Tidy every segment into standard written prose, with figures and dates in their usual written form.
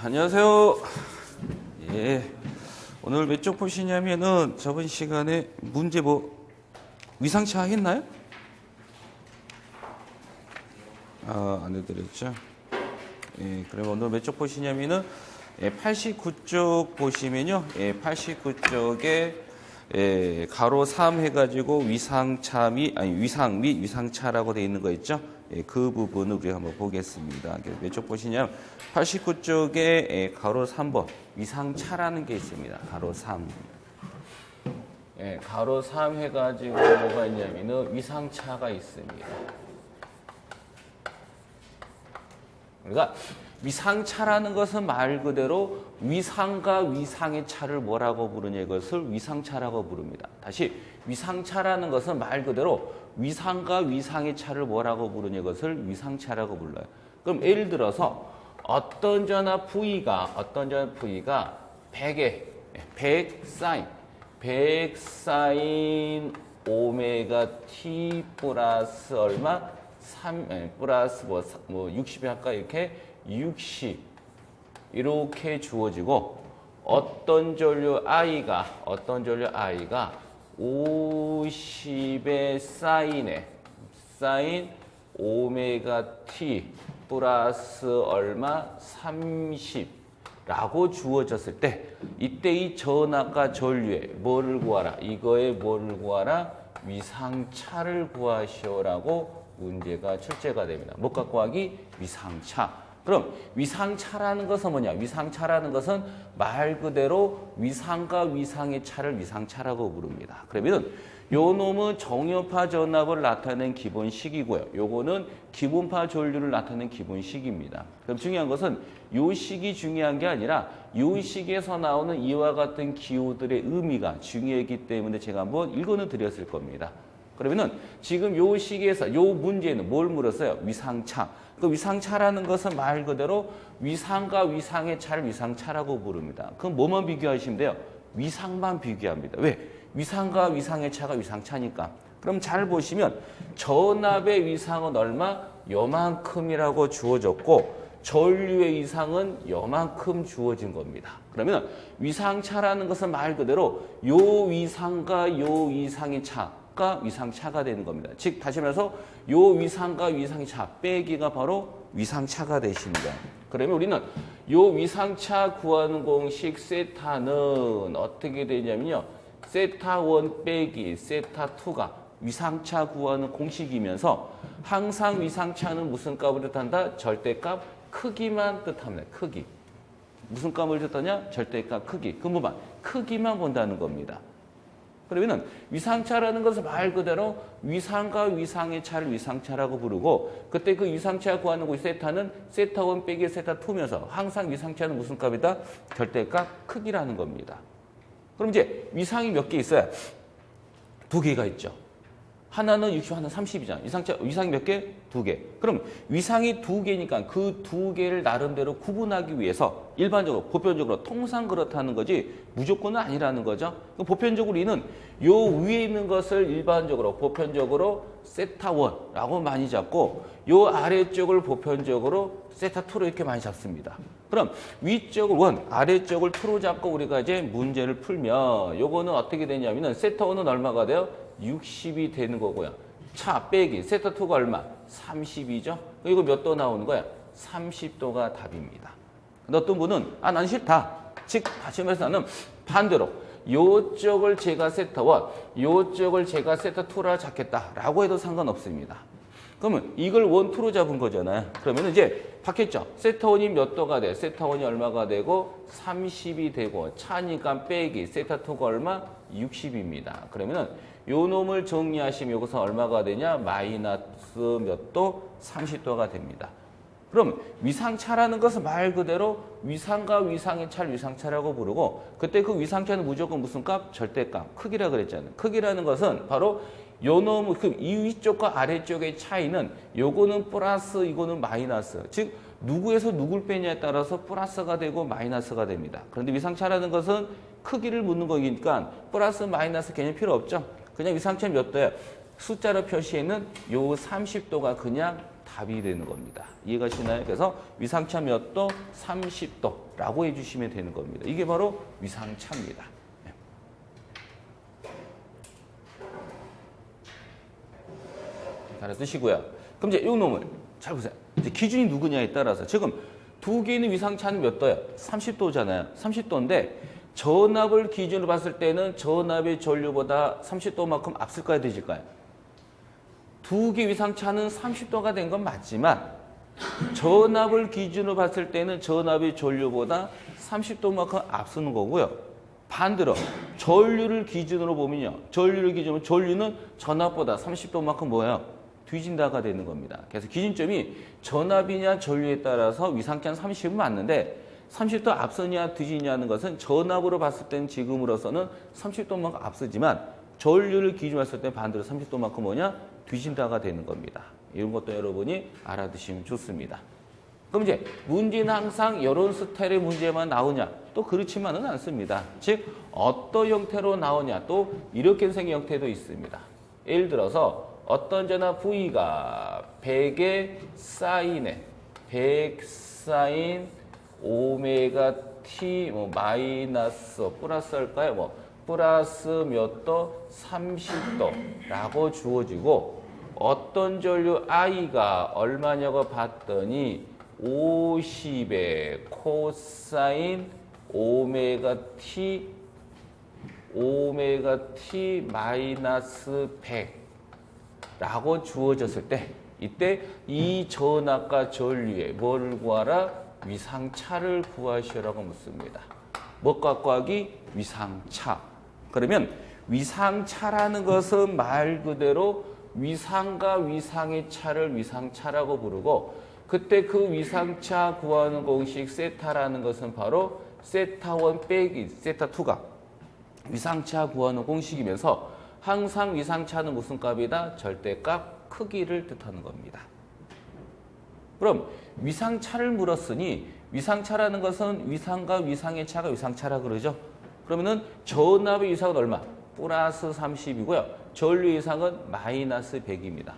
안녕하세요. 예. 오늘 몇 쪽 보시냐면은 저번 시간에 문제 위상차 했나요? 안 해드렸죠. 예. 그럼 오늘 몇 쪽 보시냐면은 89쪽 보시면요. 89쪽에 가로 3 해가지고 위상 및 위상차라고 되어 있는 거 있죠? 그 부분을 우리가 한번 보겠습니다. 몇 쪽 보시냐면 89쪽에 가로 3번 위상차라는 게 있습니다. 가로 3. 가로 3 해가지고 뭐가 있냐면은 위상차가 있습니다. 그러니까 위상차라는 것은 말 그대로 위상과 위상의 차를 뭐라고 부르냐 이것을 위상차라고 부릅니다. 다시 위상차라는 것은 말 그대로 위상과 위상의 차를 뭐라고 부르냐 이것을 위상차라고 불러요. 그럼 예를 들어서 어떤 전화 V가 100 사인 오메가 t 플러스 얼마? 3 플러스 60이 할까 이렇게 60 이렇게 주어지고 어떤 전류 i가 50의 사인 오메가 t 플러스 얼마 30라고 주어졌을 때 이때 이 전압과 전류의 뭐를 구하라? 이거의 뭐를 구하라? 위상차를 구하시오라고 문제가 출제가 됩니다. 뭐가 구하기? 위상차. 그럼 위상차라는 것은 뭐냐? 위상차라는 것은 말 그대로 위상과 위상의 차를 위상차라고 부릅니다. 그러면 요 놈은 정연파 전압을 나타내는 기본식이고요. 요거는 기본파 전류를 나타내는 기본식입니다. 그럼 중요한 것은 요 식이 중요한 게 아니라 요 식에서 나오는 이와 같은 기호들의 의미가 중요하기 때문에 제가 한번 읽어는 드렸을 겁니다. 그러면은 지금 요 식에서 요 문제는 뭘 물었어요? 위상차. 그 위상차라는 것은 말 그대로 위상과 위상의 차를 위상차라고 부릅니다. 그럼 뭐만 비교하시면 돼요? 위상만 비교합니다. 왜? 위상과 위상의 차가 위상차니까. 그럼 잘 보시면 전압의 위상은 얼마? 요만큼이라고 주어졌고 전류의 위상은 요만큼 주어진 겁니다. 그러면 위상차라는 것은 말 그대로 요 위상과 요 위상의 차가 위상차가 되는 겁니다. 즉 다시 말해서 요 위상과 위상의 차 빼기가 바로 위상차가 되십니다. 그러면 우리는 요 위상차 구하는 공식 세타는 어떻게 되냐면요. 세타 1 빼기 세타 2가 위상차 구하는 공식이면서 항상 위상차는 무슨 값을 뜻한다? 절대값 크기만 뜻합니다. 크기. 무슨 값을 뜻하냐? 절대값 크기. 그 뭐만 크기만 본다는 겁니다. 그러면은 위상차라는 것은 말 그대로 위상과 위상의 차를 위상차라고 부르고 그때 그 위상차 구하는 곳 세타는 세타 1 빼기 세타 2면서 항상 위상차는 무슨 값이다? 절대값 크기라는 겁니다. 그럼 이제 위상이 몇 개 있어요? 2개가 있죠. 하나는 60, 하나는 30이잖아. 위상이 몇 개? 2개. 그럼 위상이 2개니까 그 2개를 나름대로 구분하기 위해서 일반적으로, 보편적으로 통상 그렇다는 거지 무조건은 아니라는 거죠. 그럼 보편적으로 이는 요 위에 있는 것을 일반적으로, 보편적으로 세타 1라고 많이 잡고 요 아래쪽을 보편적으로 세타 2로 이렇게 많이 잡습니다. 그럼 위쪽을 1, 아래쪽을 2로 잡고 우리가 이제 문제를 풀면 요거는 어떻게 되냐면은 세타 1은 얼마가 돼요? 60이 되는 거고요. 차 빼기 세타 2가 얼마? 30이죠. 이거 몇 도 나오는 거야? 30도가 답입니다. 근데 어떤 분은 난 싫다. 즉 다시 말해서 나는 반대로 요쪽을 제가 세타 1, 요쪽을 제가 세타 2라 잡겠다라고 해도 상관없습니다. 그러면 이걸 1, 2로 잡은 거잖아요. 그러면 이제 바뀌었죠. 세타 1이 몇 도가 돼? 세타 1이 얼마가 되고 30이 되고 차니까 빼기 세타 2가 얼마? 60입니다. 그러면은 요 놈을 정리하시면 여기서 얼마가 되냐? 마이너스 몇 도? 30도가 됩니다. 그럼 위상차라는 것은 말 그대로 위상과 위상의 차를 위상차라고 부르고 그때 그 위상차는 무조건 무슨 값? 절대값. 크기라 그랬잖아요. 크기라는 것은 바로 요 놈, 이 위쪽과 아래쪽의 차이는 요거는 플러스 이거는 마이너스. 즉 누구에서 누굴 빼냐에 따라서 플러스가 되고 마이너스가 됩니다. 그런데 위상차라는 것은 크기를 묻는 거니까 플러스 마이너스 개념 필요 없죠. 그냥 위상차 몇 도예요? 숫자로 표시에는 요 30도가 그냥 답이 되는 겁니다. 이해가 되시나요? 그래서 위상차 몇 도? 30도라고 해주시면 되는 겁니다. 이게 바로 위상차입니다. 네. 알아두시고요. 그럼 이제 이 놈을 잘 보세요. 이제 기준이 누구냐에 따라서 지금 두 개 있는 위상차는 몇 도예요? 30도잖아요. 30도인데 전압을 기준으로 봤을 때는 전압의 전류보다 30도만큼 앞설까요? 뒤질까요? 두 개 위상차는 30도가 된 건 맞지만 전압을 기준으로 봤을 때는 전압의 전류보다 30도만큼 앞서는 거고요. 반대로 전류를 기준으로 보면요. 전류를 기준으로 전류는 전압보다 30도만큼 뭐예요? 뒤진다가 되는 겁니다. 그래서 기준점이 전압이냐 전류에 따라서 위상차는 30은 맞는데 30도 앞서냐 뒤지냐는 것은 전압으로 봤을 때는 지금으로서는 30도만큼 앞서지만 전류를 기준으로 했을 때 반대로 30도만큼 뭐냐? 뒤진다가 되는 겁니다. 이런 것도 여러분이 알아두시면 좋습니다. 그럼 이제 문제는 항상 이런 스타일의 문제만 나오냐? 또 그렇지만은 않습니다. 즉 어떤 형태로 나오냐? 또 이렇게 생긴 형태도 있습니다. 예를 들어서 어떤 전압 V가 100의 사인에 100 사인 오메가 t 마이너스 플러스 할까요? 플러스 몇 도? 30도라고 주어지고 어떤 전류 I가 얼마냐고 봤더니 50의 코사인 오메가 t 마이너스 100라고 주어졌을 때 이때 이 전압과 전류의 뭐를 구하라? 위상차를 구하시라고 묻습니다. 뭐과 구하기? 위상차. 그러면 위상차라는 것은 말 그대로 위상과 위상의 차를 위상차라고 부르고 그때 그 위상차 구하는 공식 세타라는 것은 바로 세타1 빼기 세타2가 위상차 구하는 공식이면서 항상 위상차는 무슨 값이다? 절대값 크기를 뜻하는 겁니다. 그럼 위상차를 물었으니 위상차라는 것은 위상과 위상의 차가 위상차라 그러죠. 그러면은 전압의 위상은 얼마? 플러스 30이고요. 전류의 위상은 마이너스 100입니다.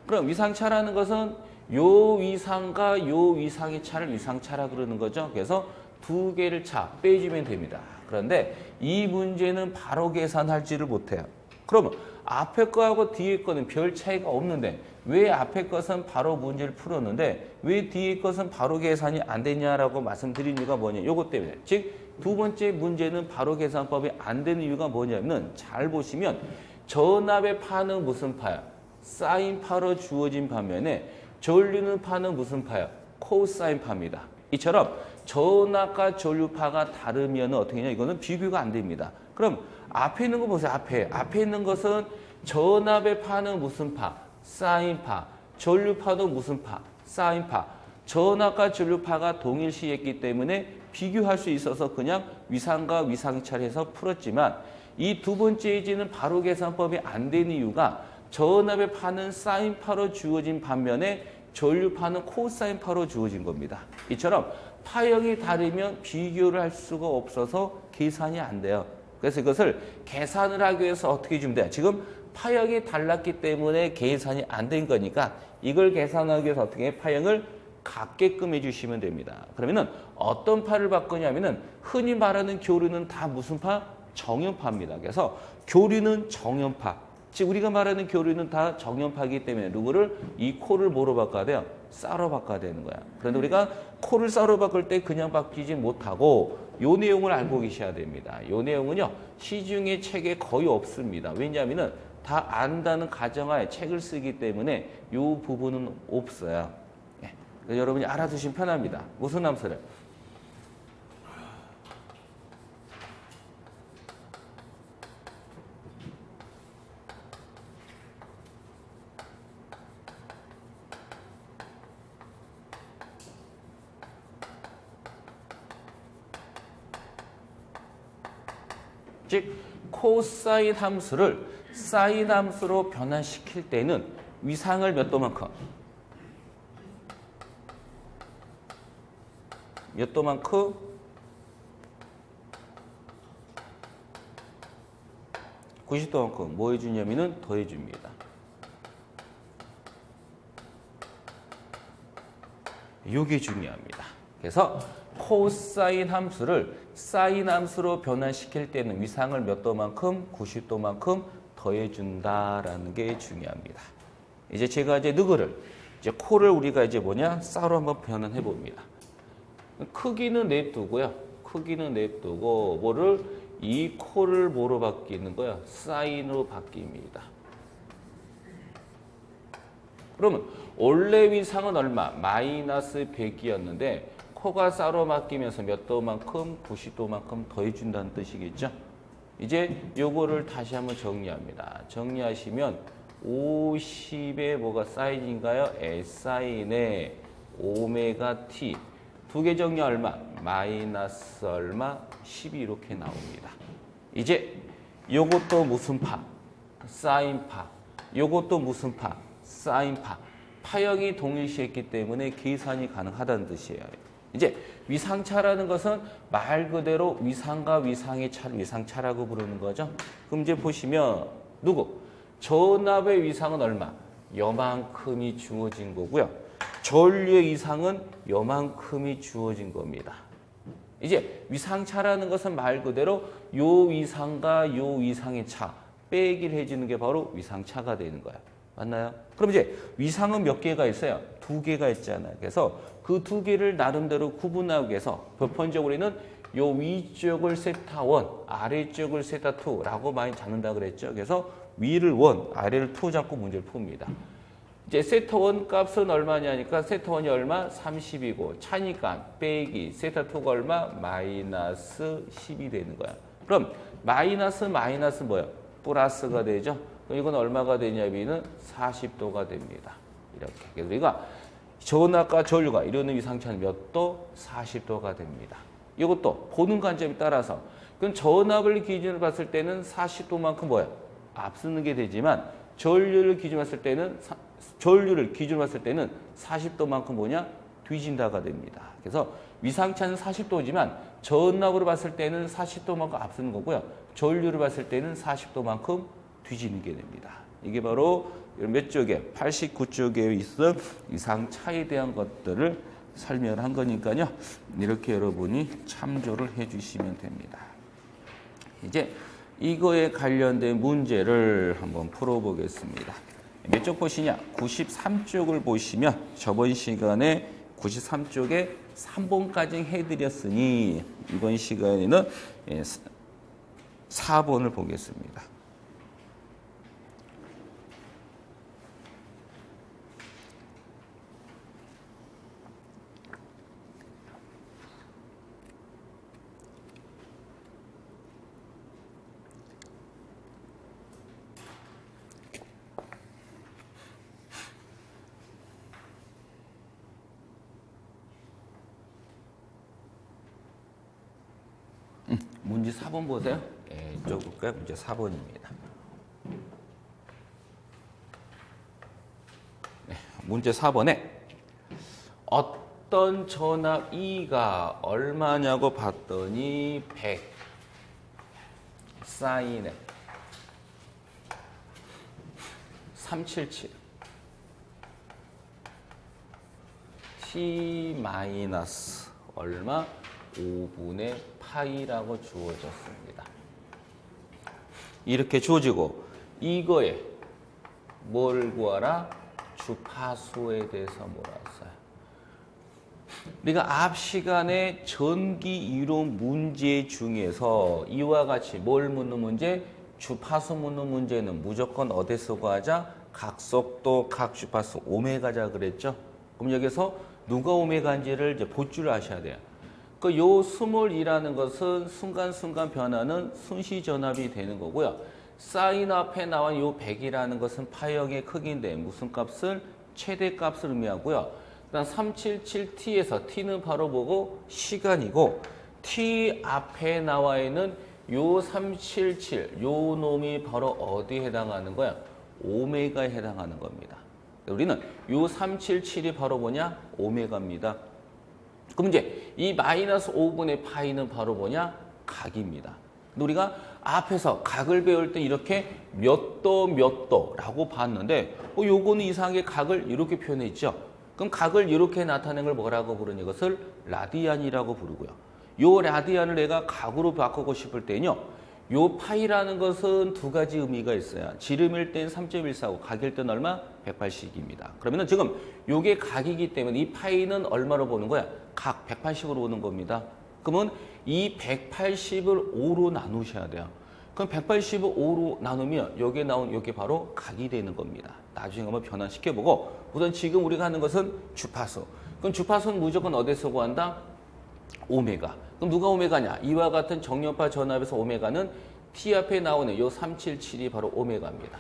그럼 위상차라는 것은 요 위상과 요 위상의 차를 위상차라 그러는 거죠. 그래서 두 개를 차 빼주면 됩니다. 그런데 이 문제는 바로 계산할지를 못해요. 그러면 앞에 거하고 뒤에 거는 별 차이가 없는데 왜 앞에 것은 바로 문제를 풀었는데 왜 뒤에 것은 바로 계산이 안 되냐라고 말씀드린 이유가 뭐냐. 요것 때문에. 즉 두 번째 문제는 바로 계산법이 안 되는 이유가 뭐냐면 잘 보시면 전압의 파는 무슨 파야? 사인 파로 주어진 반면에 전류는 파는 무슨 파야? 코사인 파입니다. 이처럼 전압과 전류파가 다르면 어떻게 하냐? 이거는 비교가 안 됩니다. 그럼 앞에 있는 거 보세요. 앞에 있는 것은 전압의 파는 무슨 파? 사인파. 전류파도 무슨 파? 사인파. 전압과 전류파가 동일시했기 때문에 비교할 수 있어서 그냥 위상과 위상차를 해서 풀었지만 이 두 번째 예제는 바로 계산법이 안 되는 이유가 전압의 파는 사인파로 주어진 반면에 전류파는 코사인파로 주어진 겁니다. 이처럼 파형이 다르면 비교를 할 수가 없어서 계산이 안 돼요. 그래서 이것을 계산을 하기 위해서 어떻게 해주면 돼요? 지금 파형이 달랐기 때문에 계산이 안 된 거니까 이걸 계산하기 위해서 어떻게 해? 파형을 같게끔 해주시면 됩니다. 그러면은 어떤 파를 바꾸냐면은 흔히 말하는 교류는 다 무슨 파? 정연파입니다. 그래서 교류는 정연파. 즉 우리가 말하는 교류는 다 정연파이기 때문에 누구를 이 코를 뭐로 바꿔야 돼요? 쌀로 바꿔야 되는 거야. 그런데 우리가 코를 쌀로 바꿀 때 그냥 바뀌지 못하고 요 내용을 알고 계셔야 됩니다. 요 내용은요 시중에 책에 거의 없습니다. 왜냐하면은 다 안다는 가정하에 책을 쓰기 때문에 요 부분은 없어요. 예. 여러분이 알아두시면 편합니다. 무슨 함수를? 즉 코사인 함수를 사인 함수로 변환시킬 때는 위상을 몇 도만큼? 몇 도만큼? 90도만큼 뭐 해주냐면은 더해줍니다. 요게 중요합니다. 그래서 코사인 함수를 사인 함수로 변환시킬 때는 위상을 몇 도만큼 90도만큼 더해준다라는 게 중요합니다. 이제 제가 이제 누구를 이제 코를 우리가 이제 뭐냐 쌍으로 한번 변환해 봅니다. 크기는 냅두고요. 크기는 냅두고 뭐를 이 코를 뭐로 바뀌는 거야? 사인으로 바뀝니다. 그러면 원래 위상은 얼마? 마이너스 100이었는데 코가 쌍으로 바뀌면서 몇 도만큼? 90도만큼 더해준다는 뜻이겠죠? 이제 요거를 다시 한번 정리합니다. 정리하시면 50에 뭐가 사인인가요? S사인에 오메가 T 두 개 정리 얼마? 마이너스 얼마? 12 이렇게 나옵니다. 이제 요것도 무슨 파? 사인파. 요것도 무슨 파? 사인파. 파형이 동일시했기 때문에 계산이 가능하다는 뜻이에요. 이제 위상차라는 것은 말 그대로 위상과 위상의 차를 위상차라고 부르는 거죠. 그럼 이제 보시면 누구? 전압의 위상은 얼마? 요만큼이 주어진 거고요. 전류의 위상은 요만큼이 주어진 겁니다. 이제 위상차라는 것은 말 그대로 요 위상과 요 위상의 차 빼기를 해주는 게 바로 위상차가 되는 거야. 맞나요? 그럼 이제 위상은 몇 개가 있어요? 두 개가 있잖아요. 그래서 그 두 개를 나름대로 구분하기 위해서 보편적으로는 요 위쪽을 세타1, 아래쪽을 세타2라고 많이 잡는다 그랬죠. 그래서 위를 1, 아래를 2 잡고 문제를 풉니다. 이제 세타1 값은 얼마냐니까 세타1이 얼마? 30이고 차니까 빼기 세타2가 얼마? 마이너스 10이 되는 거야. 그럼 마이너스 뭐야? 플러스가 되죠. 그럼 이건 얼마가 되냐면은 40도가 됩니다. 이렇게. 그래서 우리가 전압과 전류가 이루는 위상차는 몇 도? 40도가 됩니다. 이것도 보는 관점에 따라서 그럼 전압을 기준으로 봤을 때는 40도만큼 뭐야? 앞서는 게 되지만 전류를 기준으로 봤을 때는 40도만큼 뭐냐? 뒤진다가 됩니다. 그래서 위상차는 40도지만 전압으로 봤을 때는 40도만큼 앞서는 거고요. 전류를 봤을 때는 40도만큼 뒤지는 게 됩니다. 이게 바로 몇 쪽에 89쪽에 있어 위상차에 대한 것들을 설명을 한 거니까요. 이렇게 여러분이 참조를 해주시면 됩니다. 이제 이거에 관련된 문제를 한번 풀어보겠습니다. 몇 쪽 보시냐? 93쪽을 보시면 저번 시간에 93쪽에 3번까지 해드렸으니 이번 시간에는 4번을 보겠습니다. 문제 4번 보세요. 예, 이쪽에 문제 4번입니다. 네, 문제 4번에 어떤 전압 E가 얼마냐고 봤더니 100 사인에 377 T 마이너스 얼마? 5분의 파이라고 주어졌습니다. 이렇게 주어지고 이거에 뭘 구하라? 주파수에 대해서 몰았어요. 우리가 앞 시간에 전기 이론 문제 중에서 이와 같이 뭘 묻는 문제? 주파수 묻는 문제는 무조건 어디서 구하자? 각속도, 각주파수, 오메가자 그랬죠? 그럼 여기서 누가 오메가인지를 이제 볼 줄 아셔야 돼요. 그 요 스몰이라는 것은 순간순간 변하는 순시 전압이 되는 거고요. 사인 앞에 나온 요 100이라는 것은 파형의 크기인데 무슨 값을? 최대값을 의미하고요. 그다음 377t에서 t는 바로 뭐고? 시간이고 t 앞에 나와 있는 요 377, 요 놈이 바로 어디에 해당하는 거야? 오메가에 해당하는 겁니다. 우리는 요 377이 바로 뭐냐? 오메가입니다. 그럼 이제 이 마이너스 5분의 파이는 바로 뭐냐? 각입니다. 근데 우리가 앞에서 각을 배울 때 이렇게 몇 도라고 봤는데 요거는 이상하게 각을 이렇게 표현했죠. 그럼 각을 이렇게 나타낸 걸 뭐라고 부르는 이것을 라디안이라고 부르고요. 요 라디안을 내가 각으로 바꾸고 싶을 때는요. 요 파이라는 것은 두 가지 의미가 있어요. 지름일 땐 3.14고 각일 땐 얼마? 180입니다. 그러면은 지금 요게 각이기 때문에 이 파이는 얼마로 보는 거야? 각 180으로 보는 겁니다. 그러면 이 180을 5로 나누셔야 돼요. 그럼 180을 5로 나누면 여기에 나온 이게 바로 각이 되는 겁니다. 나중에 한번 변환시켜보고 우선 지금 우리가 하는 것은 주파수. 그럼 주파수는 무조건 어디서 구한다? 오메가. 그럼 누가 오메가냐? 이와 같은 정연파 전압에서 오메가는 T 앞에 나오는 요 377이 바로 오메가입니다.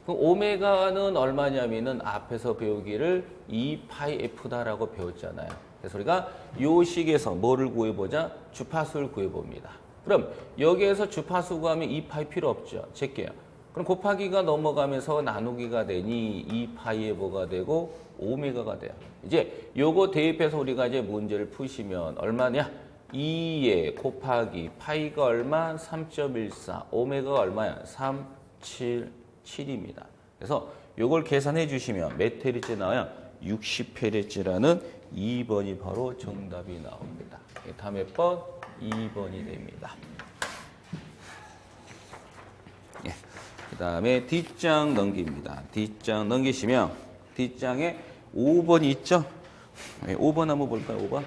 그럼 오메가는 얼마냐면은 앞에서 배우기를 2파이F다라고 배웠잖아요. 그래서 우리가 요 식에서 뭐를 구해보자? 주파수를 구해봅니다. 그럼 여기에서 주파수 구하면 2파이 필요 없죠. 제게요. 그럼 곱하기가 넘어가면서 나누기가 되니 2파이에 뭐가 되고 오메가가 돼요. 이제 요거 대입해서 우리가 이제 문제를 푸시면 얼마냐? 2에 곱하기 파이가 얼마? 3.14. 오메가가 얼마야? 377입니다. 그래서 요걸 계산해 주시면 몇 헤르츠 나와요? 60헤르츠라는 2번이 바로 정답이 나옵니다. 다음 몇 번? 2번이 됩니다. 예. 그 다음에 뒷장 넘깁니다. 뒷장 넘기시면 뒷장에 5번이 있죠? 5번 한번 볼까요? 5번.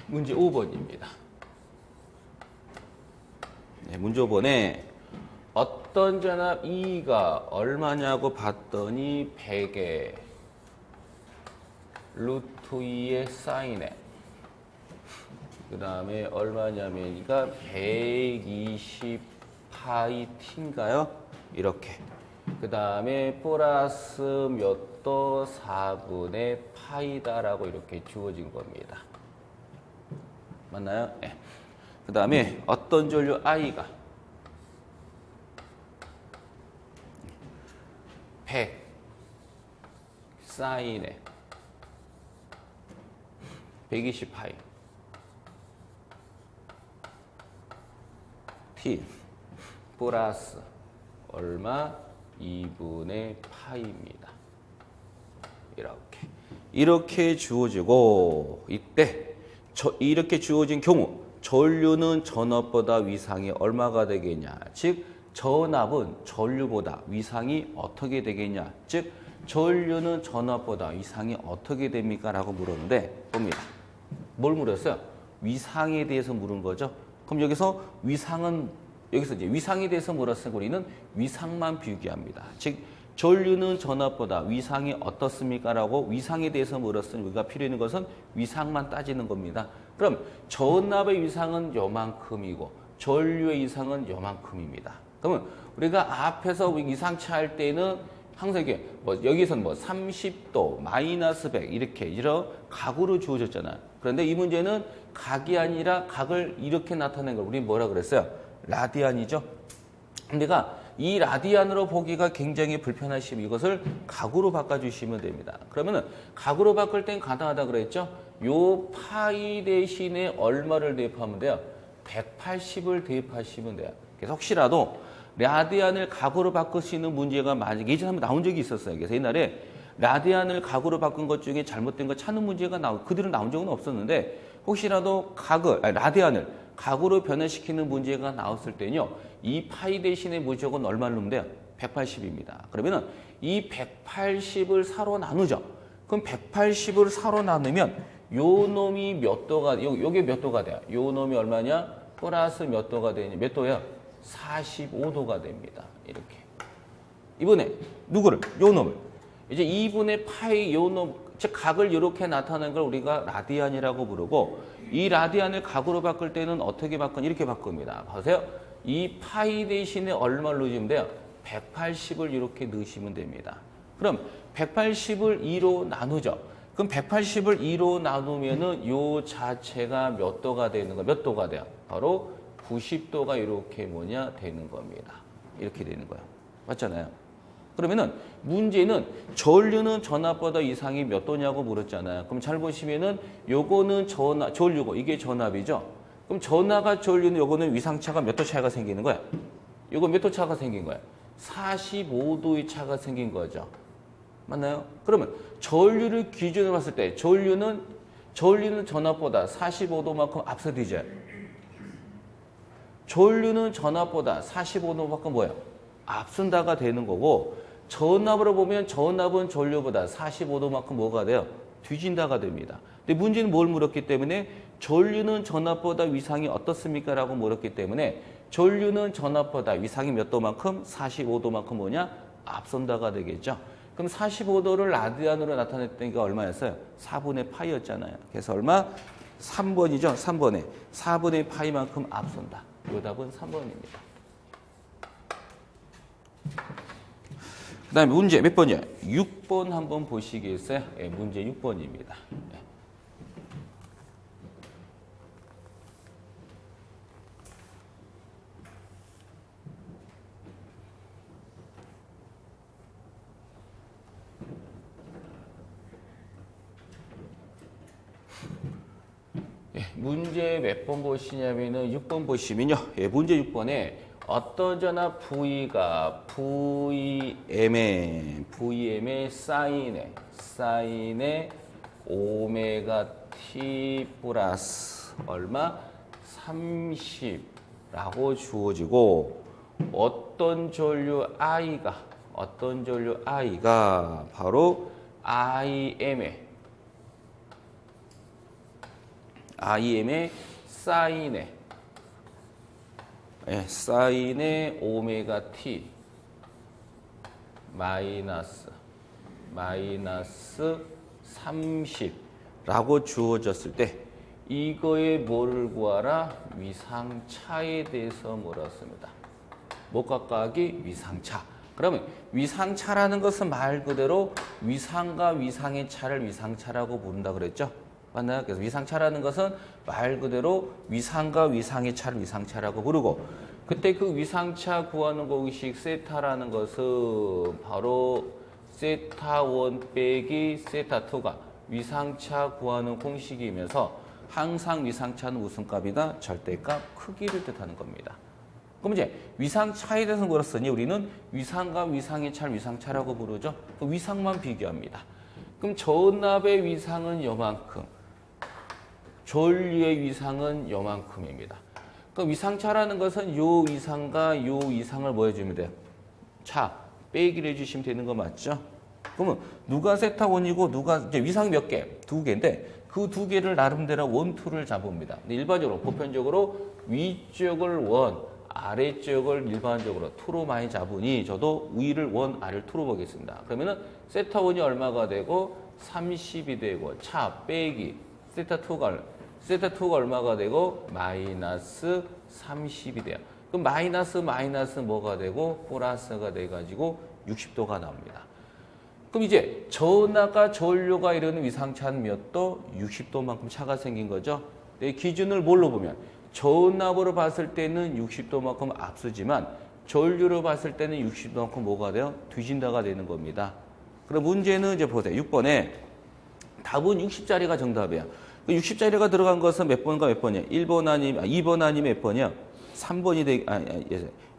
문제 5번입니다. 네, 문제 5번에 어떤 전압 E가 얼마냐고 봤더니 100에 루트 2의 사인에 그 다음에 얼마냐면 이가 120파이 t인가요? 이렇게 그 다음에 플러스 몇 도 4분의 파이다라고 이렇게 주어진 겁니다. 맞나요? 네. 그 다음에 어떤 전류 I가 100 사인에 120파이 T 플러스 얼마? 2분의 파이입니다. 이렇게 주어지고 이때 이렇게 주어진 경우 전류는 전압보다 위상이 얼마가 되겠냐? 즉 전압은 전류보다 위상이 어떻게 되겠냐? 즉 전류는 전압보다 위상이 어떻게 됩니까? 라고 물었는데 봅니다. 뭘 물었어요? 위상에 대해서 물은 거죠. 그럼 여기서 이제 위상에 대해서 물었으니까 우리는 위상만 비교합니다. 즉 전류는 전압보다 위상이 어떻습니까? 라고 위상에 대해서 물었으니 우리가 필요 있는 것은 위상만 따지는 겁니다. 그럼 전압의 위상은 요만큼이고 전류의 위상은 요만큼입니다. 그러면 우리가 앞에서 위상차 할 때는 항상 이게 여기서는 30도 마이너스 100 이렇게 각으로 주어졌잖아요. 그런데 이 문제는 각이 아니라 각을 이렇게 나타낸 걸 우리 뭐라 그랬어요? 라디안이죠. 우리가 이 라디안으로 보기가 굉장히 불편하시면 이것을 각으로 바꿔주시면 됩니다. 그러면은 각으로 바꿀 땐 가능하다 그랬죠? 요 파이 대신에 얼마를 대입하면 돼요? 180을 대입하시면 돼요. 그래서 혹시라도 라디안을 각으로 바꿀 수 있는 문제가 만약에 예전에 한번 나온 적이 있었어요. 그래서 옛날에 라디안을 각으로 바꾼 것 중에 잘못된 거 찾는 문제가 그대로 나온 적은 없었는데 혹시라도 라디안을 각으로 변화시키는 문제가 나왔을 때는요. 이 파이 대신에 무조건 얼마를 넣으면 돼요? 180입니다. 그러면은 이 180을 4로 나누죠. 그럼 180을 4로 나누면 요 놈이 몇 도가 요게 몇 도가 돼요? 요 놈이 얼마냐? 플러스 몇 도가 되냐? 몇 도예요? 45도가 됩니다. 이렇게. 이번에 누구를? 요 놈을. 이제 2분의 파이 요 놈, 즉 각을 이렇게 나타내는 걸 우리가 라디안이라고 부르고 이 라디안을 각으로 바꿀 때는 어떻게 이렇게 바꿉니다. 보세요. 이 파이 대신에 얼마를 넣으시면 돼요? 180을 이렇게 넣으시면 됩니다. 그럼 180을 2로 나누죠. 그럼 180을 2로 나누면은 요 자체가 몇 도가 되는 거? 몇 도가 돼요? 바로 90도가 이렇게 뭐냐 되는 겁니다. 이렇게 되는 거예요. 맞잖아요. 그러면은 문제는 전류는 전압보다 이상이 몇 도냐고 물었잖아요. 그럼 잘 보시면은 요거는 전류고 이게 전압이죠. 그럼 전압과 전류는 요거는 위상차가 몇 도 차이가 생기는 거야? 요거 몇 도 차가 생긴 거야? 45도의 차가 생긴 거죠. 맞나요? 그러면 전류를 기준으로 봤을 때 전류는 전압보다 45도만큼 앞서되죠. 전류는 전압보다 45도만큼 뭐예요? 앞선다가 되는 거고 전압으로 보면 전압은 전류보다 45도만큼 뭐가 돼요? 뒤진다가 됩니다. 근데 문제는 뭘 물었기 때문에 전류는 전압보다 위상이 어떻습니까? 라고 물었기 때문에 전류는 전압보다 위상이 몇 도만큼? 45도만큼 뭐냐? 앞선다가 되겠죠. 그럼 45도를 라디안으로 나타냈던 게 얼마였어요? 4분의 파이였잖아요. 그래서 얼마? 3번이죠. 3번에 4분의 파이만큼 앞선다. 이 답은 3번입니다. 그 다음에 문제 몇 번이야? 6번 한번 보시겠어요? 네, 문제 6번입니다. 문제 몇 번 보시냐면은 6번 보시면요. 예, 문제 6번에 어떤 전압 V가 VM의 사인에 오메가 T 플러스 얼마? 30라고 주어지고 어떤 전류 I가 바로 IM의 사인에 오메가 T 마이너스 30라고 주어졌을 때 이거의 뭐를 구하라? 위상차에 대해서 물었습니다. 뭐가 곱하기 위상차. 그러면 위상차라는 것은 말 그대로 위상과 위상의 차를 위상차라고 부른다 그랬죠? 맞나요? 그래서 위상차라는 것은 말 그대로 위상과 위상의 차를 위상차라고 부르고 그때 그 위상차 구하는 공식 세타라는 것은 바로 세타1 빼기 세타2가 위상차 구하는 공식이면서 항상 위상차는 무슨 값이다? 절대값 크기를 뜻하는 겁니다. 그럼 이제 위상차에 대해서 물었으니 우리는 위상과 위상의 차를 위상차라고 부르죠. 그 위상만 비교합니다. 그럼 전압의 위상은 요만큼 전류의 위상은 요만큼입니다. 그러니까 위상차라는 것은 요 위상과 요 위상을 뭐 해주면 돼요? 차 빼기를 해주시면 되는 거 맞죠? 그러면 누가 세타1이고 누가 이제 위상 몇 개? 2개인데 그 2개를 나름대로 원투를 잡습니다. 근데 일반적으로 보편적으로 위쪽을 원, 아래쪽을 일반적으로 2로 많이 잡으니 저도 위를 원, 아래를 2로 보겠습니다. 그러면은 세타1이 얼마가 되고 30이 되고 차 빼기 세타2가 얼마가 되고 마이너스 30이 돼요. 그럼 마이너스 뭐가 되고 플러스가 돼가지고 60도가 나옵니다. 그럼 이제 전압과 전류가 이루는 위상차는 몇 도? 60도만큼 차가 생긴 거죠. 내 기준을 뭘로 보면 전압으로 봤을 때는 60도만큼 앞서지만 전류로 봤을 때는 60도만큼 뭐가 돼요? 뒤진다가 되는 겁니다. 그럼 문제는 이제 보세요. 6번에 답은 60짜리가 정답이에요. 60짜리가 들어간 것은 몇 번과 몇 번이에요? 2번 아니면 몇 번이요? 3번이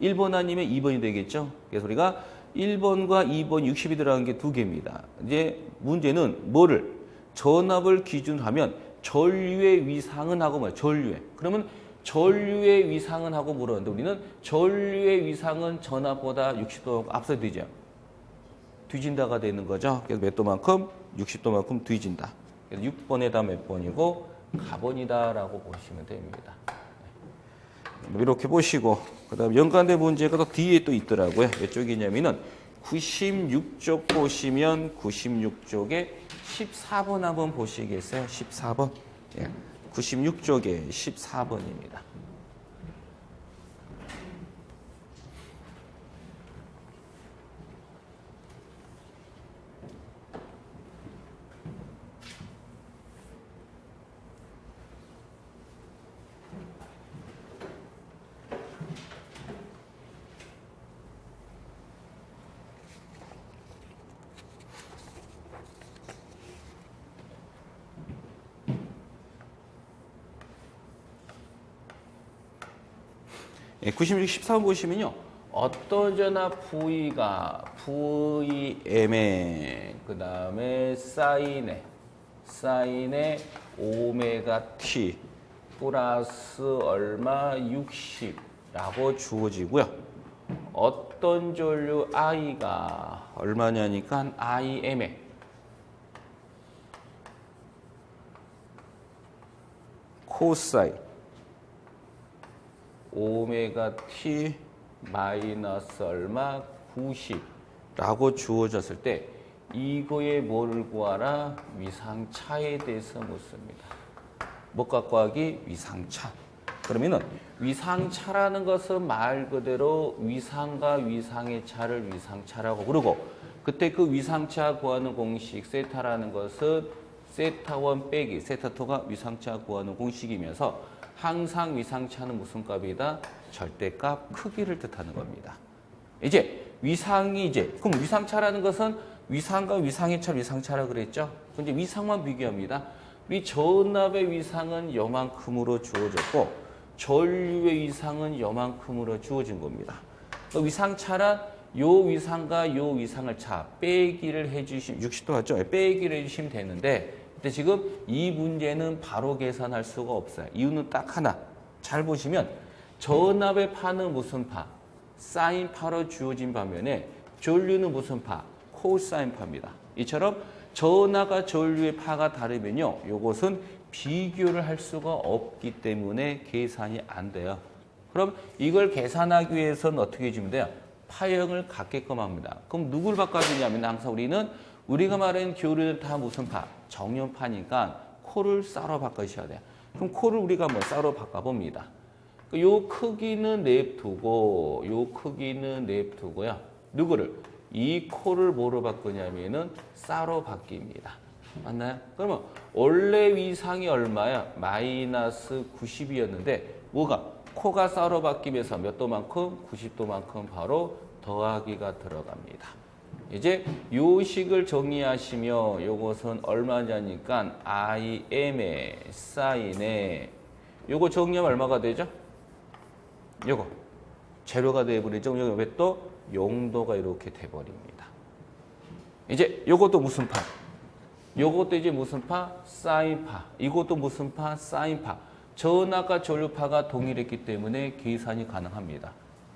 1번 아니면 2번이 되겠죠? 그래서 우리가 1번과 2번 60이 들어간 게 2개입니다. 이제 문제는 뭐를? 전압을 기준하면 전류의 위상은 하고 뭐야? 전류의. 그러면 전류의 위상은 하고 물었는데 우리는 전류의 위상은 전압보다 60도 앞서 되죠. 뒤진다가 되는 거죠. 그래서 몇 도만큼? 60도만큼 뒤진다. 그래서 6번에다 몇 번이고 가번이다라고 보시면 됩니다. 이렇게 보시고 그다음 연관된 문제가 또 뒤에 또 있더라고요. 몇 쪽이냐면은 96쪽 보시면 96쪽에 14번 한번 보시겠어요? 14번. 예. 96쪽에 14번입니다. 96, 13번 보시면요. 어떤 전압 V가 Vm에 그 다음에 사인에 오메가 T 플러스 얼마 60라고 주어지고요. 어떤 전류 I가 얼마냐니까 IM에 코사인 오메가 T 마이너스 얼마 90라고 주어졌을 때 이거의 뭐를 구하라? 위상차에 대해서 묻습니다. 뭐가 구하기? 위상차. 그러면은 위상차라는 것은 말 그대로 위상과 위상의 차를 위상차라고 부르고 그때 그 위상차 구하는 공식 세타라는 것은 세타1 빼기 세타2가 위상차 구하는 공식이면서 항상 위상차는 무슨 값이다? 절대값 크기를 뜻하는 겁니다. 이제 위상이 그럼 위상차라는 것은 위상과 위상의 차 위상차라고 그랬죠? 그럼 이제 위상만 비교합니다. 우리 전압의 위상은 요만큼으로 주어졌고 전류의 위상은 요만큼으로 주어진 겁니다. 위상차란 요 위상과 요 위상을 빼기를 해주시면 60도 맞죠? 빼기를 해주시면 되는데 근데 지금 이 문제는 바로 계산할 수가 없어요. 이유는 딱 하나. 잘 보시면 전압의 파는 무슨 파? 사인 파로 주어진 반면에 전류는 무슨 파? 코사인 파입니다. 이처럼 전압과 전류의 파가 다르면요. 요것은 비교를 할 수가 없기 때문에 계산이 안 돼요. 그럼 이걸 계산하기 위해서는 어떻게 해주면 돼요? 파형을 갖게끔 합니다. 그럼 누굴 바꿔주냐면 항상 우리가 말하는 교류는 다 무슨 파? 정연파니까 코를 쌀로 바꿔주셔야 돼요. 그럼 코를 우리가 뭐 쌀로 바꿔봅니다. 요 크기는 냅두고 요 크기는 냅두고요. 누구를? 이 코를 뭐로 바꾸냐면은 쌀로 바뀝니다. 맞나요? 그러면 원래 위상이 얼마야? 마이너스 90이었는데 뭐가? 코가 쌀로 바뀌면서 몇 도만큼? 90도만큼 바로 더하기가 들어갑니다. 이제 요 식을 정리하시면 요것은 얼마냐니까 IM의 사인에 요거 정리하면 얼마가 되죠? 요거 제로가 돼버리죠. 여기 왜 또 0도가 이렇게 돼버립니다. 이제 요것도 무슨 파? 요것도 이제 무슨 파? 사인파. 이것도 무슨 파? 사인파. 전압과 전류파가 동일했기 때문에 계산이 가능합니다.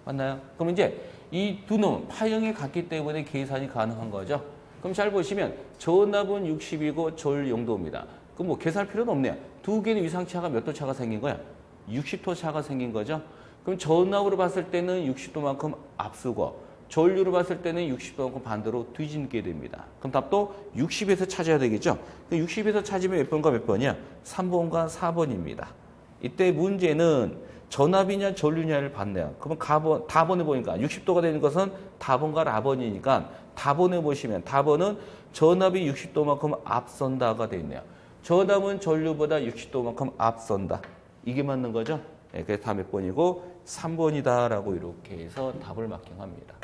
맞나요? 그럼 이제 이 두 놈은 파형이 같기 때문에 계산이 가능한 거죠. 그럼 잘 보시면 전압은 60이고 전류 0도입니다. 그럼 뭐 계산할 필요는 없네요. 두 개의 위상차가 몇 도 차가 생긴 거야? 60도 차가 생긴 거죠. 그럼 전압으로 봤을 때는 60도만큼 앞서고 전류로 봤을 때는 60도만큼 반대로 뒤집게 됩니다. 그럼 답도 60에서 찾아야 되겠죠? 60에서 찾으면 몇 번과 몇 번이야? 3번과 4번입니다. 이때 문제는 전압이냐 전류냐를 봤네요. 그러면 답번에 보니까 60도가 되는 것은 답번과 라번이니까 답번에 보시면 답번은 전압이 60도만큼 앞선다가 되어 있네요. 전압은 전류보다 60도만큼 앞선다. 이게 맞는 거죠? 네, 그래서 답 몇 번이고 3번이다라고 이렇게 해서 답을 마킹합니다.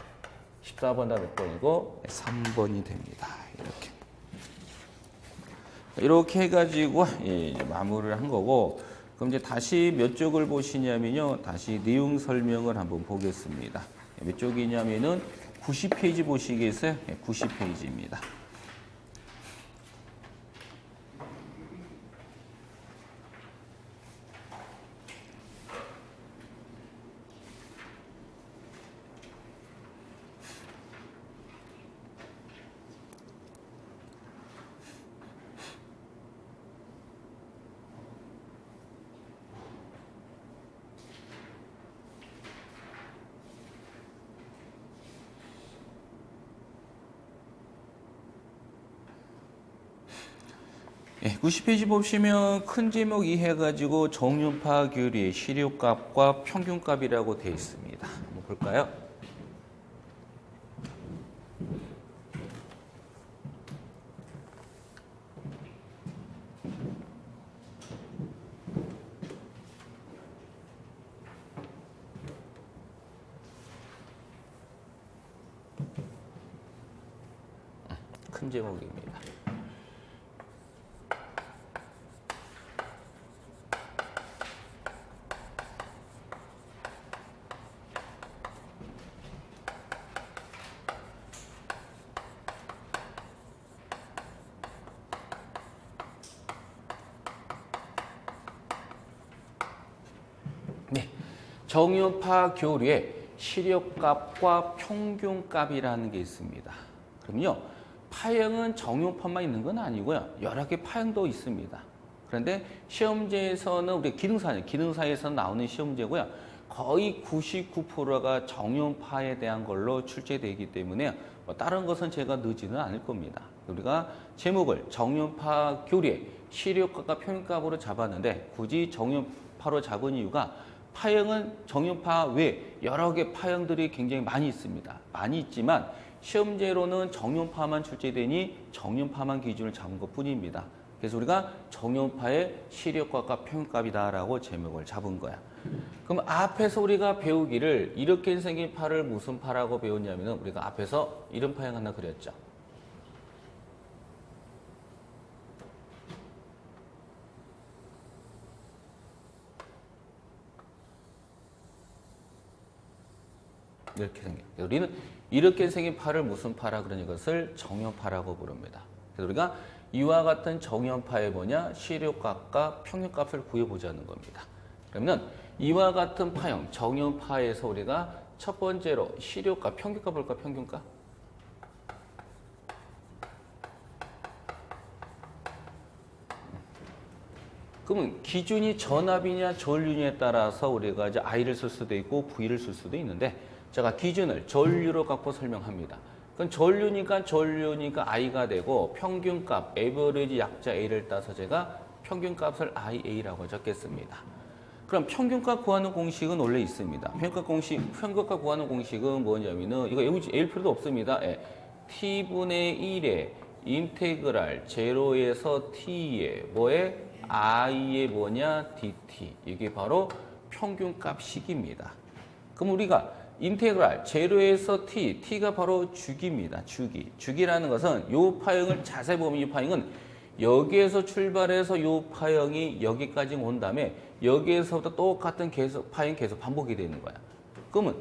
14번 답 몇 번이고 3번이 됩니다. 이렇게 해가지고 마무리를 한 거고 그럼 이제 다시 몇 쪽을 보시냐면요. 다시 내용 설명을 한번 보겠습니다. 몇 쪽이냐면은 90페이지 보시겠어요? 90페이지입니다. 예, 90페이지 보시면 큰 제목 이해해가지고 정연파 교리의 시료값과 평균값이라고 되어 있습니다. 한번 볼까요? 큰 제목입니다. 정유파 교류에 시력값과 평균값이라는 게 있습니다. 그럼요, 파형은 정유파만 있는 건 아니고요. 여러 개 파형도 있습니다. 그런데 시험지에서는 우리 기능사에서 나오는 시험지고요. 거의 99%가 정유파에 대한 걸로 출제되기 때문에 다른 것은 제가 넣지는 않을 겁니다. 우리가 제목을 정유파 교류의 시력값과 평균값으로 잡았는데 굳이 정유파로 잡은 이유가 파형은 정유파 외에 여러 개 파형들이 굉장히 많이 있습니다. 많이 있지만 시험제로는 정유파만 출제되니 정유파만 기준을 잡은 것뿐입니다. 그래서 우리가 정유파의 시력값과 평균값이다라고 제목을 잡은 거야. 그럼 앞에서 우리가 배우기를 이렇게 생긴 파를 무슨 파라고 배웠냐면 우리가 앞에서 이런 파형 하나 그렸죠. 이렇게 생긴. 우리는 이렇게 생긴 파를 무슨 파라 그러는 것을 정연파라고 부릅니다. 그래서 우리가 이와 같은 정연파의 뭐냐? 시력값과 평균값을 구해보자는 겁니다. 그러면 이와 같은 파형, 정연파에서 우리가 첫 번째로 시력값, 평균값 볼까? 평균값? 그러면 기준이 전압이냐 전류냐에 따라서 우리가 이제 I를 쓸 수도 있고 V를 쓸 수도 있는데 제가 기준을 전류로 갖고 설명합니다. 그럼 전류니까 I가 되고 평균값, 에버리지 약자 A를 따서 제가 평균값을 IA라고 적겠습니다. 그럼 평균값 구하는 공식은 원래 있습니다. 평균값 구하는 공식은 뭐냐면은 이거 외울 필요도 없습니다. 예. T분의 1에 인테그랄 0에서 T에 뭐에 I의 뭐냐? DT. 이게 바로 평균값식입니다. 그럼 우리가 인테그랄 0에서 T, T가 바로 주기입니다. 주기라는 것은 요 파형을 자세히 보면 이 파형은 여기에서 출발해서 요 파형이 여기까지 온 다음에 여기에서부터 똑같은 파형이 계속 반복이 되는 거야. 그러면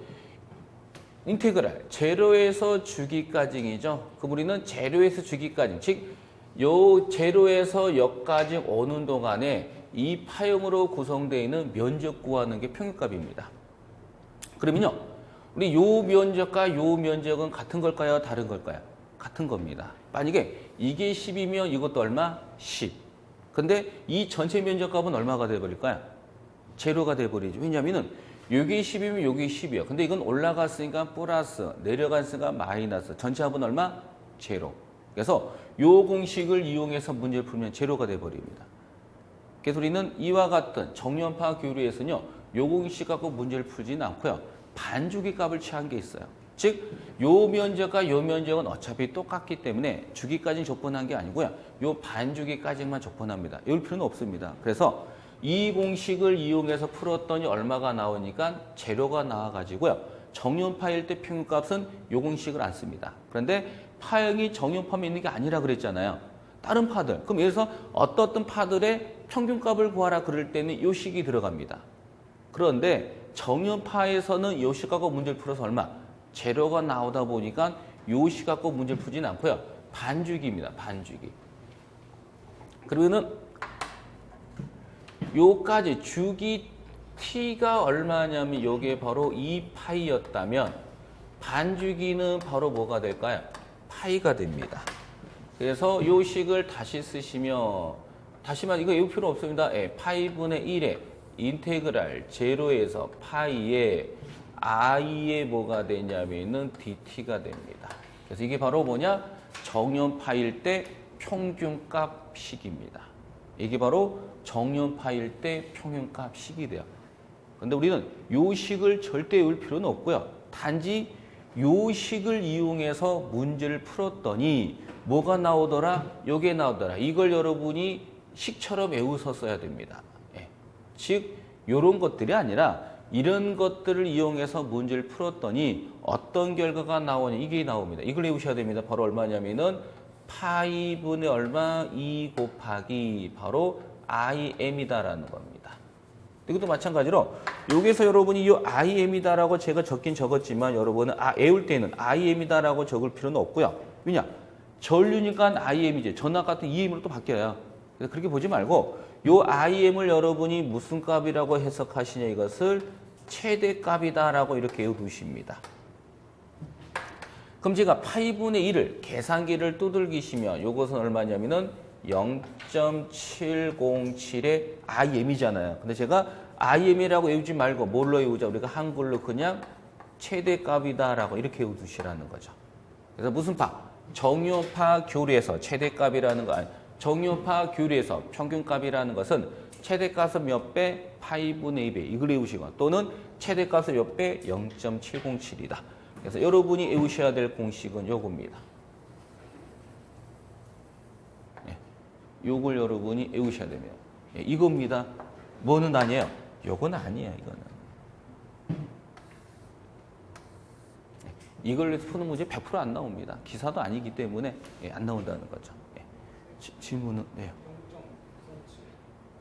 인테그랄 0에서 주기까지이죠. 그럼 우리는 0에서 주기까지, 즉 요 0에서 여기까지 오는 동안에 이 파형으로 구성되어 있는 면적 구하는 게 평균값입니다. 그러면요, 우리 요 면적과 요 면적은 같은 걸까요? 다른 걸까요? 같은 겁니다. 만약에 이게 10이면 이것도 얼마? 10. 근데 이 전체 면적값은 얼마가 돼버릴까요? 제로가 돼버리죠. 왜냐면은 여기 10이면 여기 10이요. 근데 이건 올라갔으니까 플러스, 내려갔으니까 마이너스. 전체 합은 얼마? 제로. 그래서 요 공식을 이용해서 문제를 풀면 제로가 돼버립니다. 그래서 우리는 이와 같은 정연파 교류에서는요, 요 공식 갖고 문제를 풀지는 않고요. 반주기 값을 취한 게 있어요. 즉, 요 면적과 요 면적은 어차피 똑같기 때문에 주기까지는 적분한 게 아니고요. 요 반주기까지만 적분합니다. 이럴 필요는 없습니다. 그래서 이 공식을 이용해서 풀었더니 얼마가 나오니까 제로가 나와가지고요. 정연파일 때 평균값은 요 공식을 안 씁니다. 그런데 파형이 정연파만 있는 게 아니라 그랬잖아요. 다른 파들. 그럼 예를 들어서 어떤 파들의 평균값을 구하라 그럴 때는 요 식이 들어갑니다. 그런데 정연파에서는 요 식 갖고 문제를 풀어서 얼마? 제로가 나오다 보니까 요 식 갖고 문제를 풀지는 않고요. 반주기입니다. 반주기. 그러면은 요까지 주기 t가 얼마냐면 요게 바로 2파이였다면 반주기는 바로 뭐가 될까요? 파이가 됩니다. 그래서 요 식을 다시 쓰시면 다시만 이거 외울 필요 없습니다. 예, 파이분의 1에 인테그랄 0에서 파이에 i에 뭐가 되냐면은 dt가 됩니다. 그래서 이게 바로 뭐냐? 정연파일 때 평균값식입니다. 이게 바로 정연파일 때 평균값식이 돼요. 근데 우리는 요 식을 절대 외울 필요는 없고요. 단지 요 식을 이용해서 문제를 풀었더니 뭐가 나오더라? 요게 나오더라. 이걸 여러분이 식처럼 외워서 써야 됩니다. 예. 즉 요런 것들이 아니라 이런 것들을 이용해서 문제를 풀었더니 어떤 결과가 나오냐 이게 나옵니다. 이걸 외우셔야 됩니다. 바로 얼마냐면은 파이분의 얼마? 2 곱하기 바로 IM이다라는 겁니다. 이것도 마찬가지로 여기서 여러분이 이 IM이다라고 제가 적긴 적었지만 여러분은 외울 때는 IM이다라고 적을 필요는 없고요. 왜냐? 전류니까 IM이지. 전압 같은 EM으로 또 바뀌어요. 그래서 그렇게 보지 말고 이 IM을 여러분이 무슨 값이라고 해석하시냐 이것을 최대값이다라고 이렇게 외워두십니다. 그럼 제가 파이분의 1을 계산기를 두들기시면 이것은 얼마냐면은 0.707의 IM이잖아요. 근데 제가 IM이라고 외우지 말고 뭘로 외우자? 우리가 한글로 그냥 최대값이다라고 이렇게 외워두시라는 거죠. 그래서 무슨 파? 정유파 교류에서 최대값이라는 거 아니, 정유파 교류에서 평균값이라는 것은 최대값은 몇 배? 파이분의 2배. 이걸 외우시고 또는 최대값은 몇 배? 0.707이다. 그래서 여러분이 외우셔야 될 공식은 요겁니다. 예, 요걸 여러분이 외우셔야 됩니다. 예, 이겁니다. 뭐는 아니에요? 요건 아니에요, 이거는. 예, 이걸 푸는 문제 100% 안 나옵니다. 기사도 아니기 때문에 예, 안 나온다는 거죠. 예, 질문은 네요.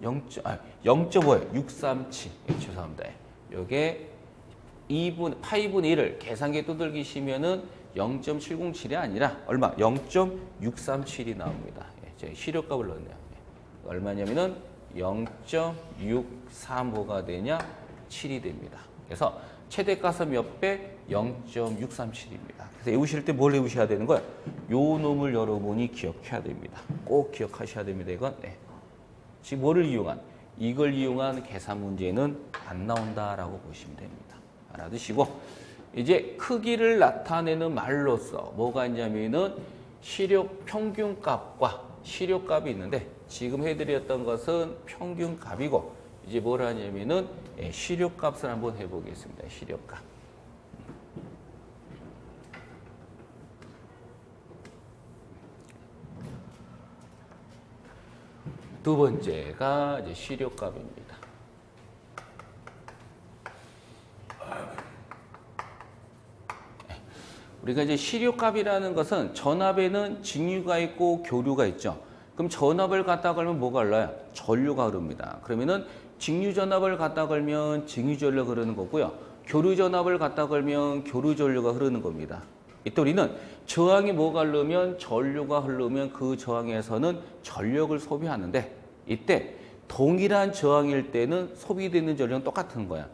0.5예요. 637. 예, 죄송합니다. 요게 2분의 1을 계산기에 두들기시면은 0.707이 아니라 얼마? 0.637이 나옵니다. 예, 제 시료값을 넣었네요. 예, 얼마냐면은 0.635가 되냐? 7이 됩니다. 그래서 최대값은 몇 배? 0.637입니다. 그래서 외우실 때 뭘 외우셔야 되는 거예요? 요 놈을 여러분이 기억해야 됩니다. 꼭 기억하셔야 됩니다. 이건 네. 지금 뭐를 이용한? 이걸 이용한 계산 문제는 안 나온다라고 보시면 됩니다. 알아두시고 이제 크기를 나타내는 말로서 뭐가 있냐면은 시력 평균값과 시력값이 있는데 지금 해드렸던 것은 평균값이고 이제 뭘 하냐면은 시력값을 한번 해보겠습니다. 시력값. 두 번째가 이제 시력값입니다. 우리가 이제 시료값이라는 것은 전압에는 직류가 있고 교류가 있죠. 그럼 전압을 갖다 걸면 뭐가 흘러요? 전류가 흐릅니다. 그러면은 직류 전압을 갖다 걸면 직류 전류가 흐르는 거고요. 교류 전압을 갖다 걸면 교류 전류가 흐르는 겁니다. 이때 우리는 저항이 뭐가 흐르면 전류가 흐르면 그 저항에서는 전력을 소비하는데 이때 동일한 저항일 때는 소비되는 전력은 똑같은 거야.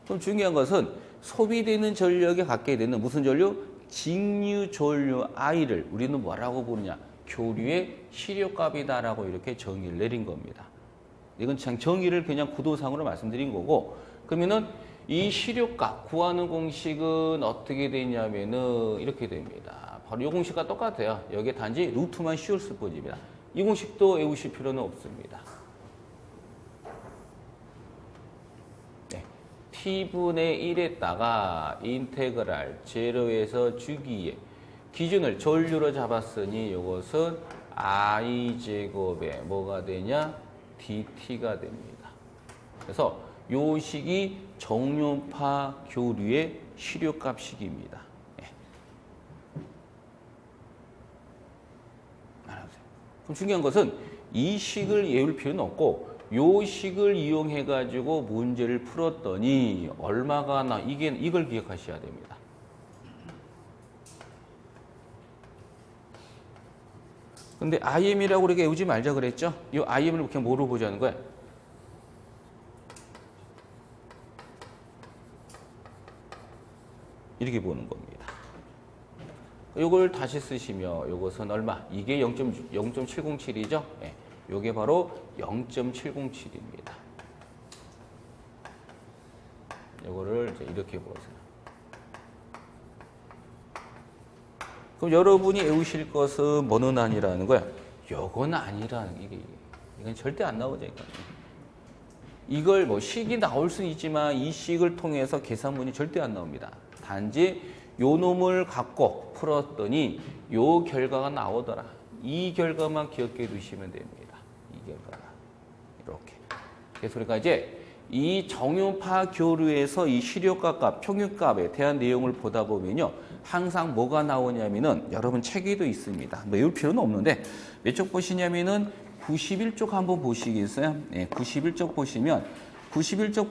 그럼 중요한 것은 소비되는 전력에 갖게 되는 무슨 전류? 직류 전류 I를 우리는 뭐라고 부르냐? 교류의 시료값이다라고 이렇게 정의를 내린 겁니다. 이건 그냥 정의를 그냥 구도상으로 말씀드린 거고 그러면은 이 시료값 구하는 공식은 어떻게 되냐면은 이렇게 됩니다. 바로 이 공식과 똑같아요. 여기에 단지 루트만 씌웠을 뿐입니다. 이 공식도 외우실 필요는 없습니다. t분의 1에다가 인테그랄 제로에서 주기에 기준을 전류로 잡았으니 이것은 i제곱에 뭐가 되냐? dt가 됩니다. 그래서 요 식이 정륜파 교류의 시료값식입니다. 예. 그럼 중요한 것은 이 식을 외울 필요는 없고 요 식을 이용해 가지고 문제를 풀었더니 얼마가 나 이걸 기억하셔야 됩니다. 근데 IM이라고 우리가 외우지 말자 그랬죠? 이 IM을 그냥 뭐로 보자는 거야? 이렇게 보는 겁니다. 요걸 다시 쓰시면 요것은 얼마? 이게 0.707이죠? 예. 요게 바로 0.707입니다. 요거를 이제 이렇게 보세요. 그럼 여러분이 외우실 것은 뭐는 아니라는 거야? 요건 아니라는 이건 절대 안 나오죠. 이걸 뭐 식이 나올 수는 있지만 이 식을 통해서 계산문이 절대 안 나옵니다. 단지 요 놈을 갖고 풀었더니 요 결과가 나오더라. 이 결과만 기억해 두시면 됩니다. 이 결과가 이렇게. 그래서 우리가 이제 이 정유파 교류에서 이 시료값과 평균값에 대한 내용을 보다 보면요. 항상 뭐가 나오냐면은 여러분 책에도 있습니다. 뭐 외울 필요는 없는데 몇 쪽 보시냐면은 91쪽 한번 보시겠어요? 네, 91쪽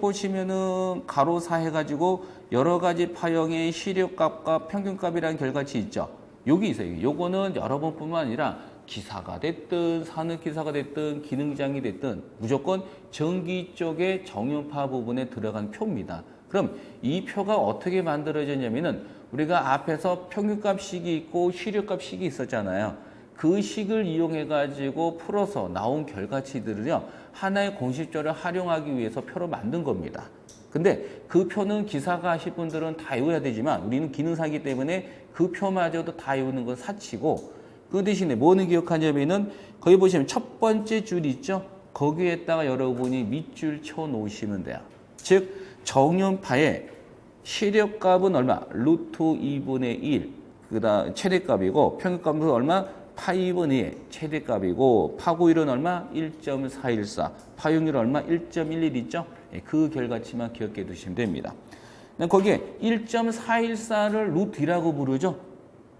보시면은 가로 4 해가지고 여러 가지 파형의 시료값과 평균값이라는 결과치 있죠. 여기 있어요. 요거는 여러 번뿐만 아니라 기사가 됐든 산업기사가 됐든 기능장이 됐든 무조건 전기 쪽의 정유파 부분에 들어간 표입니다. 그럼 이 표가 어떻게 만들어졌냐면은 우리가 앞에서 평균값식이 있고 시료값식이 있었잖아요. 그 식을 이용해 가지고 풀어서 나온 결과치들을요 하나의 공식조를 활용하기 위해서 표로 만든 겁니다. 근데 그 표는 기사가 하실 분들은 다 외워야 되지만 우리는 기능사이기 때문에 그 표마저도 다 외우는 건 사치고, 그 대신에 뭐는 기억하냐면은 거기 보시면 첫 번째 줄 있죠? 거기에다가 여러분이 밑줄 쳐 놓으시면 돼요. 즉 정연파의 시력값은 얼마? 루트 2분의 1. 그다음 최대값이고 평균값은 얼마? 파이 2분의 2 최대값이고 파고율은 얼마? 1.414. 파용률은 얼마? 1.11 있죠? 그 결과치만 기억해 두시면 됩니다. 거기에 1.414를 루트 2라고 부르죠?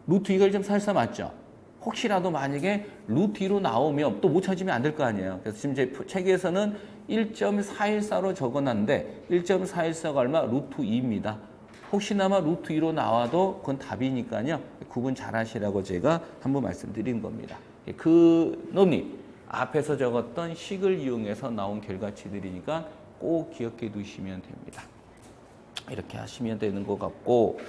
루트 2가 1.414 맞죠? 혹시라도 만약에 루트 2로 나오면 또 못 찾으면 안 될 거 아니에요. 그래서 지금 제 책에서는 1.414로 적어놨는데 1.414가 얼마? 루트 2입니다. 혹시나마 루트 2로 나와도 그건 답이니까요. 구분 잘 하시라고 제가 한번 말씀드린 겁니다. 그 놈이 앞에서 적었던 식을 이용해서 나온 결과치들이니까 꼭 기억해 두시면 됩니다. 이렇게 하시면 되는 것 같고,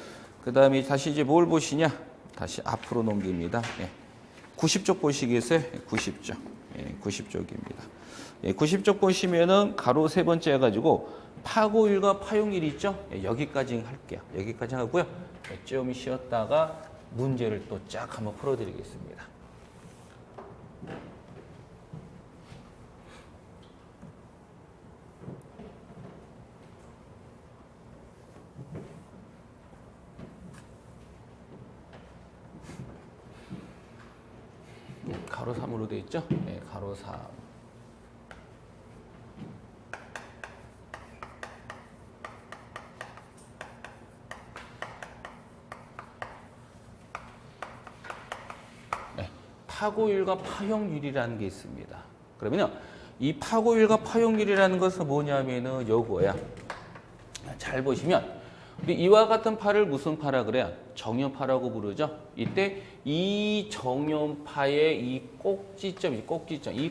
그 다음에 다시 이제 뭘 보시냐? 다시 앞으로 넘깁니다. 90쪽 보시겠어요? 90쪽. 90쪽입니다. 90쪽 보시면은 가로 세 번째 해가지고 파고율과 파용률 있죠? 여기까지 할게요. 여기까지 하고요. 좀 쉬었다가 문제를 또 쫙 한번 풀어드리겠습니다. 가로 3으로 되어 있죠? 네, 가로 3. 네, 파고율과 파용률이라는 게 있습니다. 그러면요, 이 파고율과 파용률이라는 것은 뭐냐면은 요거야. 잘 보시면 우리 이와 같은 파를 무슨 파라 그래요? 정연파라고 부르죠. 이때 이 정연파의 이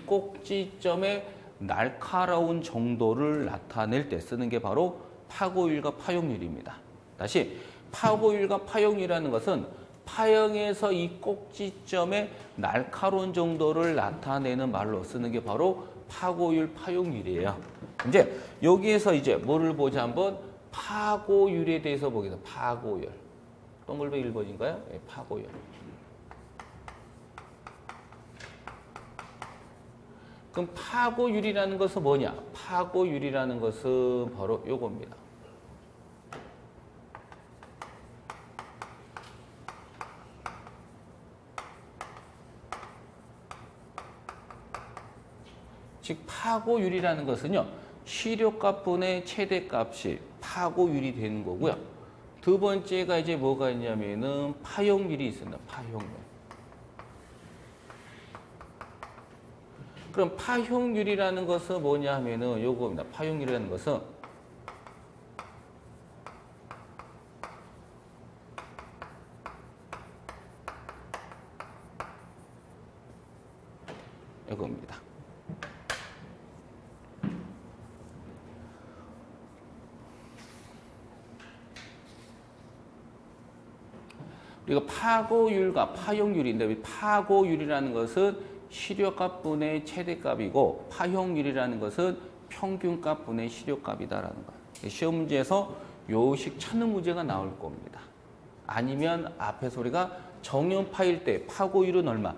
꼭지점의 날카로운 정도를 나타낼 때 쓰는 게 바로 파고율과 파용률입니다. 다시 파고율과 파용률이라는 것은 파형에서 이 꼭지점의 날카로운 정도를 나타내는 말로 쓰는 게 바로 파고율, 파용률이에요. 이제 여기에서 이제 뭐를 보자 한번 파고율에 대해서 보겠습니다. 파고율. 동글뱅이 1번인가요? 네, 파고율. 그럼 파고율이라는 것은 뭐냐? 파고율이라는 것은 바로 요겁니다. 즉 파고율이라는 것은요, 시료값분의 최대값이 파고율이 되는 거고요. 두 번째가 이제 뭐가 있냐면은 파용률이 있습니다. 파용률. 그럼 파용률이라는 것은 뭐냐 하면은 요겁니다. 파용률이라는 것은 이겁니다. 우리가 파고율과 파용률인데 파고율이라는 것은 시료값분의 최대값이고 파용률이라는 것은 평균값분의 시료값이다라는 거예요. 시험 문제에서 요식 찾는 문제가 나올 겁니다. 아니면 앞에서 우리가 정연파일 때 파고율은 얼마?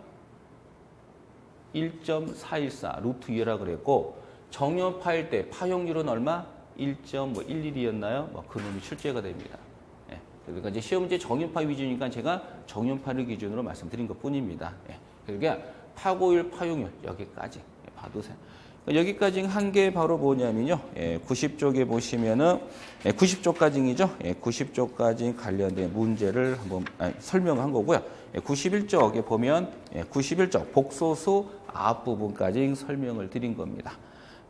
1.414 루트 2라 그랬고 정연파일 때 파용률은 얼마? 1.11이었나요? 그 놈이 출제가 됩니다. 그러니까 이제 시험 문제 정연파 위주니까 제가 정연파를 기준으로 말씀드린 것 뿐입니다. 그러니까 파고율, 파용률 여기까지 봐두세요. 여기까지 한 게 바로 뭐냐면요. 90쪽에 보시면은 90쪽까지이죠. 90쪽까지 관련된 문제를 한번 설명한 거고요. 91쪽에 보면 91쪽 복소수 앞부분까지 설명을 드린 겁니다.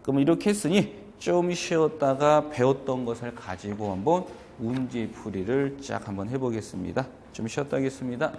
그럼 이렇게 했으니 좀 쉬었다가 배웠던 것을 가지고 한번 문제 풀이를 쫙 한번 해보겠습니다. 좀 쉬었다 하겠습니다.